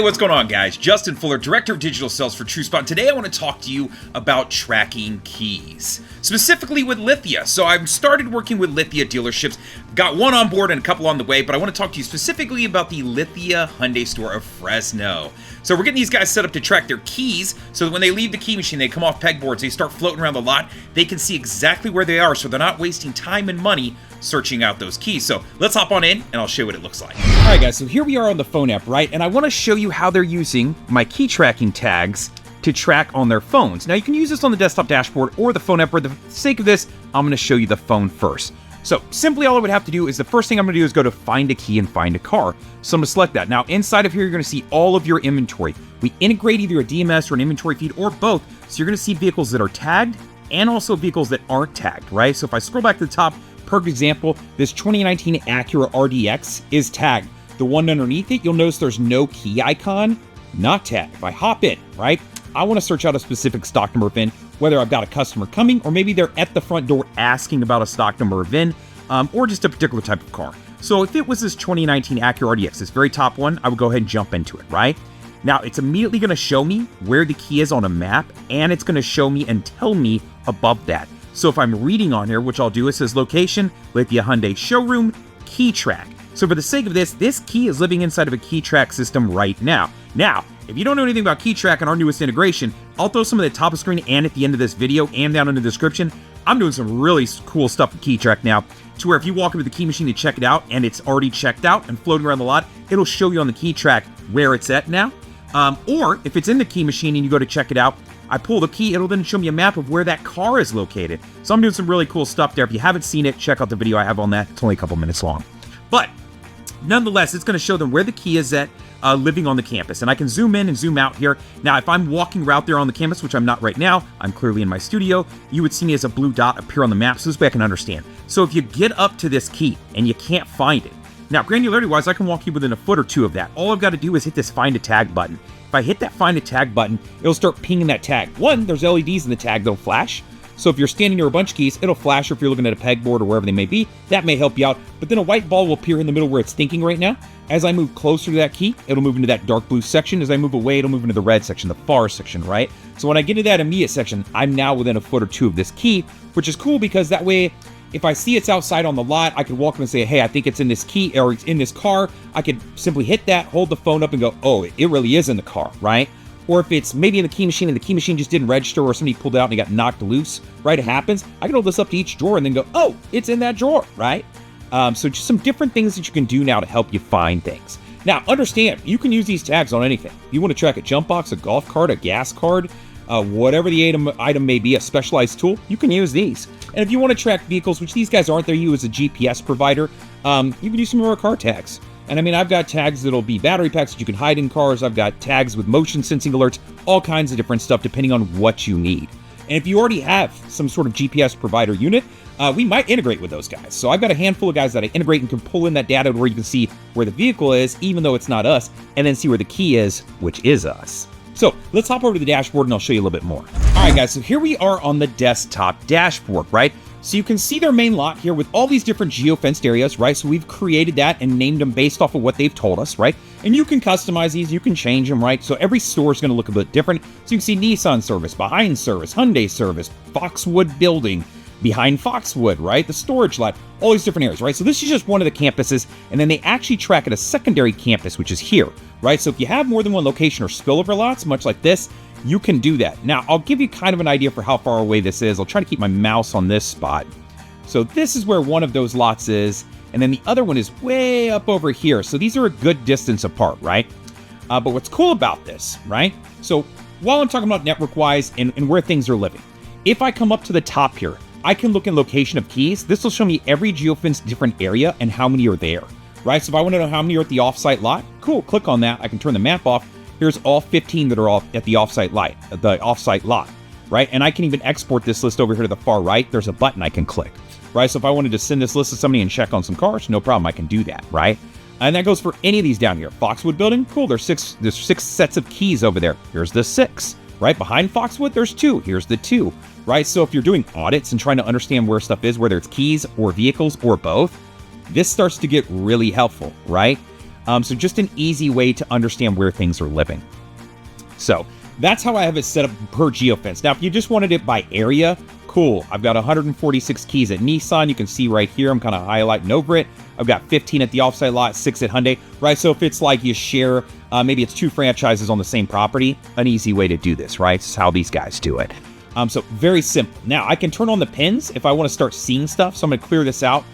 Hey, what's going on, guys? Justin Fuller, Director of Digital Sales for TrueSpot. Today I want to talk to you about tracking keys, specifically with Lithia. So I've started working with Lithia dealerships, got one on board and a couple on the way, but I want to talk to you specifically about the Lithia Hyundai store of Fresno. So we're getting these guys set up to track their keys so that when they leave the key machine, they come off pegboards, they start floating around the lot, they can see exactly where they are so they're not wasting time and money searching out those keys. So let's hop on in and I'll show you what it looks like. All right, guys, so here we are on the phone app, right? And I want to show you how they're using my key tracking tags to track on their phones. Now you can use this on the desktop dashboard or the phone app. For the sake of this, I'm going to show you the phone first. So simply all I would have to do is the first thing I'm going to do is go to find a key and find a car. So I'm going to select that. Now inside of here, you're going to see all of your inventory. We integrate either a DMS or an inventory feed or both. So you're going to see vehicles that are tagged and also vehicles that aren't tagged, right? So if I scroll back to the top, perfect example, this 2019 Acura RDX is tagged. The one underneath it, you'll notice there's no key icon, not tagged. If I hop in, right, I want to search out a specific stock number VIN, whether I've got a customer coming or maybe they're at the front door asking about a stock number VIN or just a particular type of car. So if it was this 2019 Acura RDX, this very top one, I would go ahead and jump into it, right? Now, it's immediately going to show me where the key is on a map, and it's going to show me and tell me above that. So if I'm reading on here, which I'll do, it says location, Lithia Hyundai showroom, KeyTrak. So for the sake of this key is living inside of a KeyTrak system right now. Now, if you don't know anything about KeyTrak and our newest integration, I'll throw some at the top of the screen and at the end of this video and down in the description. I'm doing some really cool stuff with KeyTrak now, to where if you walk into the key machine to check it out and it's already checked out and floating around the lot, it'll show you on the KeyTrak where it's at now. Or if it's in the key machine and you go to check it out, I pull the key, it'll then show me a map of where that car is located. So I'm doing some really cool stuff there. If you haven't seen it, check out the video I have on that. It's only a couple minutes long. But nonetheless, it's going to show them where the key is at living on the campus. And I can zoom in and zoom out here. Now, if I'm walking around there on the campus, which I'm not right now, I'm clearly in my studio, you would see me as a blue dot appear on the map. So this way I can understand. So if you get up to this key and you can't find it, now granularity-wise, I can walk you within a foot or two of that. All I've got to do is hit this Find a Tag button. If I hit that Find a Tag button, it'll start pinging that tag. One, there's LEDs in the tag that'll flash. So if you're standing near a bunch of keys, it'll flash, or if you're looking at a pegboard or wherever they may be, that may help you out. But then a white ball will appear in the middle where it's thinking right now. As I move closer to that key, it'll move into that dark blue section. As I move away, it'll move into the red section, the far section, right? So when I get to that immediate section, I'm now within a foot or two of this key, which is cool because that way, if I see it's outside on the lot, I could walk up and say, hey, I think it's in this key or it's in this car. I could simply hit that, hold the phone up and go, oh, it really is in the car, right? Or if it's maybe in the key machine and the key machine just didn't register or somebody pulled it out and it got knocked loose, right? It happens. I can hold this up to each drawer and then go, oh, it's in that drawer, right? So just some different things that you can do now to help you find things. Now, understand, you can use these tags on anything. You want to track a jump box, a golf cart, a gas card, whatever the item may be, a specialized tool, you can use these. And if you want to track vehicles, which these guys aren't, they use a GPS provider, you can use some of our car tags. And I mean, I've got tags that'll be battery packs that you can hide in cars. I've got tags with motion sensing alerts, all kinds of different stuff depending on what you need. And if you already have some sort of GPS provider unit, we might integrate with those guys. So I've got a handful of guys that I integrate and can pull in that data where you can see where the vehicle is, even though it's not us, and then see where the key is, which is us. So let's hop over to the dashboard and I'll show you a little bit more. All right, guys, so here we are on the desktop dashboard, right? So you can see their main lot here with all these different geo-fenced areas, right? So we've created that and named them based off of what they've told us, right? And you can customize these, you can change them, right? So every store is going to look a bit different. So you can see Nissan service, behind service, Hyundai service, Foxwood building, behind Foxwood, right? The storage lot, all these different areas, right? So this is just one of the campuses, and then they actually track at a secondary campus, which is here, right? So if you have more than one location or spillover lots, much like this, you can do that. Now, I'll give you kind of an idea for how far away this is. I'll try to keep my mouse on this spot. So this is where one of those lots is, and then the other one is way up over here. So these are a good distance apart, right? But what's cool about this, right? So while I'm talking about network-wise and where things are living, if I come up to the top here, I can look in location of keys. This will show me every geofence different area and how many are there, right? So if I want to know how many are at the offsite lot, cool, click on that. I can turn the map off. Here's all 15 that are all at the offsite lot, right? And I can even export this list over here to the far right. There's a button I can click, right? So if I wanted to send this list to somebody and check on some cars, no problem, I can do that, right? And that goes for any of these down here. Foxwood building, cool, there's six sets of keys over there. Here's the 6, right? Behind Foxwood, there's 2. Here's the 2, right? So if you're doing audits and trying to understand where stuff is, whether it's keys or vehicles or both, this starts to get really helpful, right? So just an easy way to understand where things are living. So that's how I have it set up per geofence. Now, if you just wanted it by area, cool. I've got 146 keys at Nissan. You can see right here, I'm kind of highlighting over it. I've got 15 at the offsite lot, 6 at Hyundai, right? So if it's like you share, maybe it's 2 franchises on the same property, an easy way to do this, right? This is how these guys do it. So very simple. Now, I can turn on the pins if I want to start seeing stuff. So I'm going to clear this out.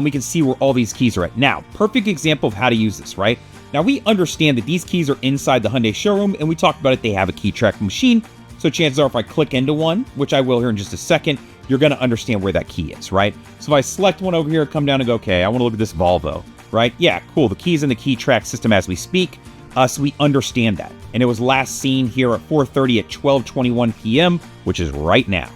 We can see where all these keys are at. Now, perfect example of how to use this, right? Now, we understand that these keys are inside the Hyundai showroom, and we talked about it. They have a KeyTrak machine. So chances are if I click into one, which I will here in just a second, you're going to understand where that key is, right? So if I select one over here, come down and go, okay, I want to look at this Volvo, right? Yeah, cool. The key's in the KeyTrak system as we speak. So we understand that. And it was last seen here at 4:30 at 12:21 p.m., which is right now.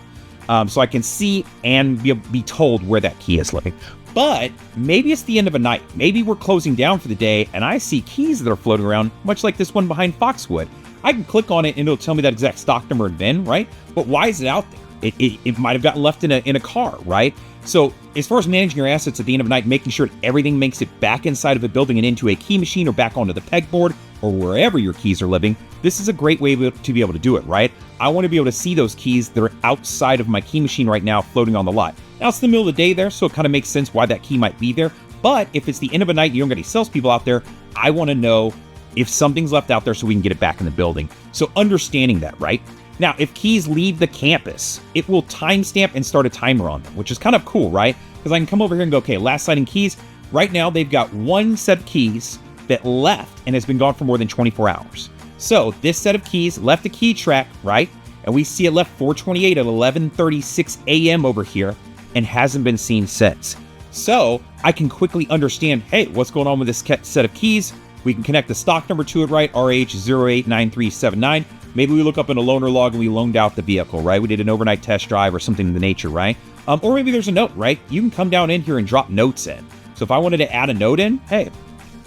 So I can see and be told where that key is living. But maybe it's the end of a night. Maybe we're closing down for the day and I see keys that are floating around, much like this one behind Foxwood. I can click on it and it'll tell me that exact stock number and VIN, right? But why is it out there? It might have gotten left in a car, right? So as far as managing your assets at the end of the night, making sure everything makes it back inside of a building and into a key machine or back onto the pegboard or wherever your keys are living, this is a great way to be able to do it, right? I want to be able to see those keys that are outside of my key machine right now floating on the lot. Now, it's the middle of the day there, so it kind of makes sense why that key might be there. But if it's the end of a night and you don't get any salespeople out there, I want to know if something's left out there so we can get it back in the building. So understanding that, right? Now, if keys leave the campus, it will timestamp and start a timer on them, which is kind of cool, right? Because I can come over here and go, okay, last sighting keys. Right now, they've got one set of keys that left and has been gone for more than 24 hours. So this set of keys left the KeyTrak, right? And we see it left 428 at 11:36 a.m. over here and hasn't been seen since. So I can quickly understand, hey, what's going on with this set of keys? We can connect the stock number to it, right? RH089379. Maybe we look up in a loaner log and we loaned out the vehicle, right? We did an overnight test drive or something of the nature, right? Or maybe there's a note, right? You can come down in here and drop notes in. So if I wanted to add a note in, hey,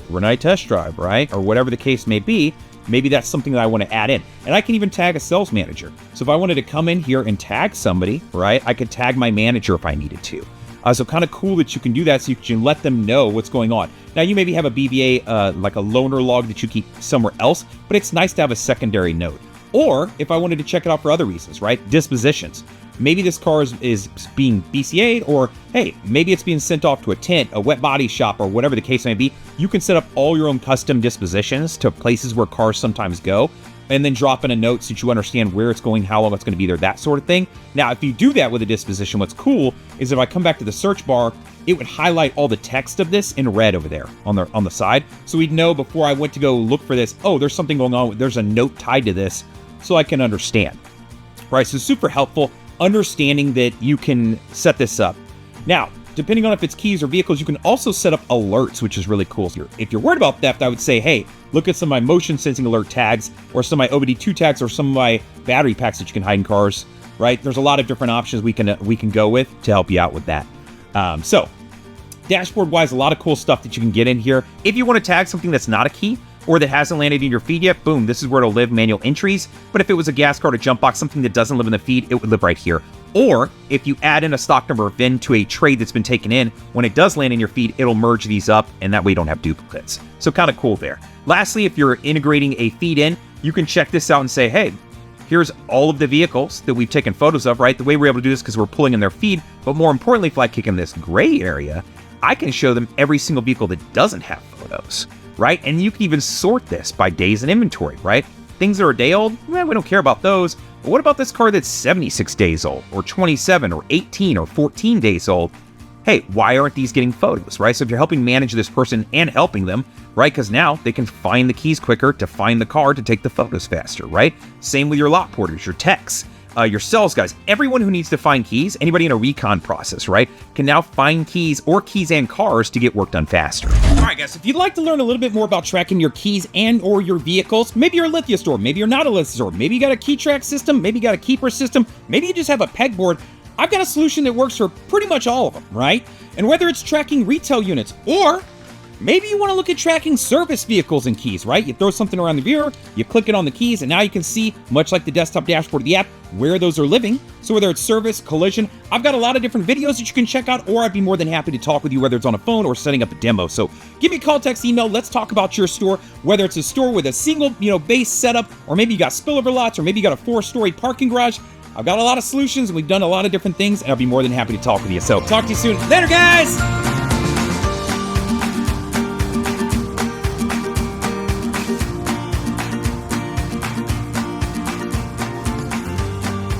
overnight test drive, right? Or whatever the case may be, maybe that's something that I want to add in. And I can even tag a sales manager. So if I wanted to come in here and tag somebody, right, I could tag my manager if I needed to. So kind of cool that you can do that so you can let them know what's going on. Now, you maybe have a BVA, like a loaner log that you keep somewhere else, but it's nice to have a secondary note. Or if I wanted to check it out for other reasons, right? Dispositions. Maybe this car is being BCA'd, or hey, maybe it's being sent off to a tint, a wet body shop, or whatever the case may be. You can set up all your own custom dispositions to places where cars sometimes go, and then drop in a note so that you understand where it's going, how long it's going to be there, that sort of thing. Now, if you do that with a disposition, what's cool is if I come back to the search bar, it would highlight all the text of this in red over there on the side. So we'd know before I went to go look for this, oh, there's something going on. There's a note tied to this so I can understand. Right, so super helpful. Understanding that you can set this up. Now, depending on if it's keys or vehicles, you can also set up alerts, which is really cool. If you're worried about theft, I would say, hey, look at some of my motion sensing alert tags or some of my OBD2 tags or some of my battery packs that you can hide in cars, right? There's a lot of different options we can go with to help you out with that. So dashboard-wise, a lot of cool stuff that you can get in here. If you want to tag something that's not a key, or that hasn't landed in your feed yet, boom, this is where it'll live, manual entries. But if it was a gas card or jump box, something that doesn't live in the feed, it would live right here. Or if you add in a stock number or VIN to a trade that's been taken in, when it does land in your feed, it'll merge these up, and that way you don't have duplicates. So kind of cool there. Lastly, if you're integrating a feed in, you can check this out and say, hey, here's all of the vehicles that we've taken photos of, right? The way we're able to do this because we're pulling in their feed, but more importantly, if I kick in this gray area, I can show them every single vehicle that doesn't have photos. Right? And you can even sort this by days in inventory, right? Things that are a day old, we don't care about those. But what about this car that's 76 days old, or 27, or 18, or 14 days old? Hey, why aren't these getting photos, right? So if you're helping manage this person and helping them, right? Because now they can find the keys quicker to find the car to take the photos faster, right? Same with your lot porters, your techs. Your sales guys, everyone who needs to find keys, anybody in a recon process, right, can now find keys or keys and cars to get work done faster. All right, guys, if you'd like to learn a little bit more about tracking your keys and or your vehicles, maybe you're a Lithia store, maybe you're not a Lithia store, maybe you got a KeyTrak system, maybe you got a Keyper system, maybe you just have a pegboard, I've got a solution that works for pretty much all of them, right? And whether it's tracking retail units or Maybe you want to look at tracking service vehicles and keys, right? You throw something around the mirror, you click it on the keys, and now you can see, much like the desktop dashboard of the app, where those are living. So whether it's service, collision, I've got a lot of different videos that you can check out, or I'd be more than happy to talk with you, whether it's on a phone or setting up a demo. So give me a call, text, email. Let's talk about your store, whether it's a store with a single, base setup, or maybe you got spillover lots, or maybe you got a 4-story parking garage. I've got a lot of solutions, and we've done a lot of different things, and I'll be more than happy to talk with you. So talk to you soon. Later, guys!